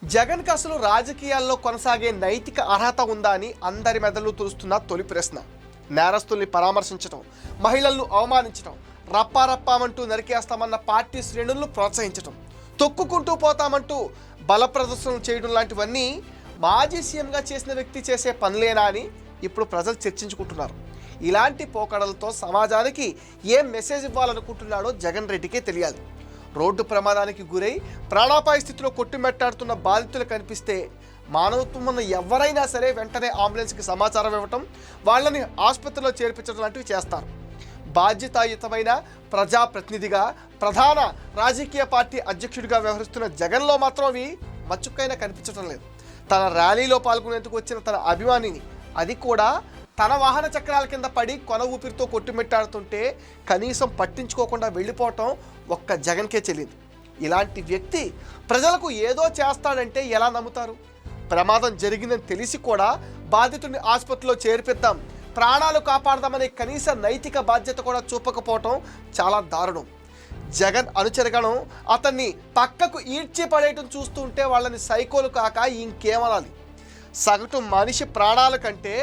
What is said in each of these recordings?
జగన్కి అసలు రాజకీయాల్లో కొనసాగే నైతిక అర్హత ఉందా అని అందరి మెదళ్ళు తులుస్తున్న తొలి ప్రశ్న. నేరస్తుల్ని పరామర్శించడం, మహిళలను అవమానించడం, రప్పారప్పామంటూ నరికేస్తామన్న పార్టీ శ్రేణులను ప్రోత్సహించడం, తొక్కుకుంటూ పోతామంటూ బల ప్రదర్శనలు చేయడం లాంటివన్నీ మాజీ సీఎంగా చేసిన వ్యక్తి చేసే పనులేనా అని ఇప్పుడు ప్రజలు చర్చించుకుంటున్నారు. ఇలాంటి పోకడలతో సమాజానికి ఏం మెసేజ్ ఇవ్వాలనుకుంటున్నాడో జగన్ రెడ్డికే తెలియాలి. రోడ్డు ప్రమాదానికి గురై ప్రాణాపాయ స్థితిలో కొట్టుమెట్టాడుతున్న బాధితులు కనిపిస్తే మానవత్వం ఉన్న ఎవరైనా సరే వెంటనే అంబులెన్స్కి సమాచారం ఇవ్వటం, వాళ్ళని ఆసుపత్రిలో చేర్పించడం లాంటివి చేస్తారు. బాధ్యతాయుతమైన ప్రజాప్రతినిధిగా, ప్రధాన రాజకీయ పార్టీ అధ్యక్షుడిగా వ్యవహరిస్తున్న జగన్లో మాత్రం అవి మచ్చుకైనా కనిపించడం లేదు. తన ర్యాలీలో పాల్గొనేందుకు వచ్చిన తన అభిమానిని, అది కూడా తన వాహన చక్రాల కింద పడి కొన ఊపిరితో కొట్టుమిట్టాడుతుంటే కనీసం పట్టించుకోకుండా వెళ్ళిపోవటం ఒక్క జగన్కే చెల్లింది. ఇలాంటి వ్యక్తి ప్రజలకు ఏదో చేస్తాడంటే ఎలా నమ్ముతారు? ప్రమాదం జరిగిందని తెలిసి కూడా బాధితుడిని ఆసుపత్రిలో చేర్పిద్దాం, ప్రాణాలు కాపాడదామనే కనీస నైతిక బాధ్యత కూడా చూపకపోవటం చాలా దారుణం. జగన్ అనుచరగణం అతన్ని పక్కకు ఈడ్చి పడేయటం చూస్తుంటే వాళ్ళని సైకోలు కాక ఇంకేమనాలి? సగటు మనిషి ప్రాణాల కంటే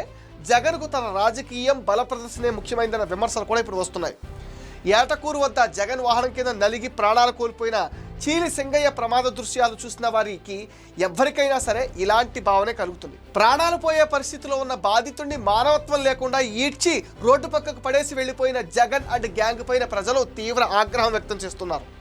జగన్కు తన రాజకీయం బల ప్రదర్శనే ముఖ్యమైనదన్న విమర్శలు కూడా ఇప్పుడు వస్తున్నాయి. ఏటకూరు వద్ద జగన్ వాహనం కింద నలిగి ప్రాణాలు కోల్పోయిన చీలి సింగయ్య ప్రమాద దృశ్యాలు చూసిన వారికి ఎవరికైనా సరే ఇలాంటి భావనే కలుగుతుంది. ప్రాణాలు పోయే పరిస్థితిలో ఉన్న బాధితుడిని మానవత్వం లేకుండా ఈడ్చి రోడ్డు పక్కకు పడేసి వెళ్ళిపోయిన జగన్ అండ్ గ్యాంగ్ పైన ప్రజలు తీవ్ర ఆగ్రహం వ్యక్తం చేస్తున్నారు.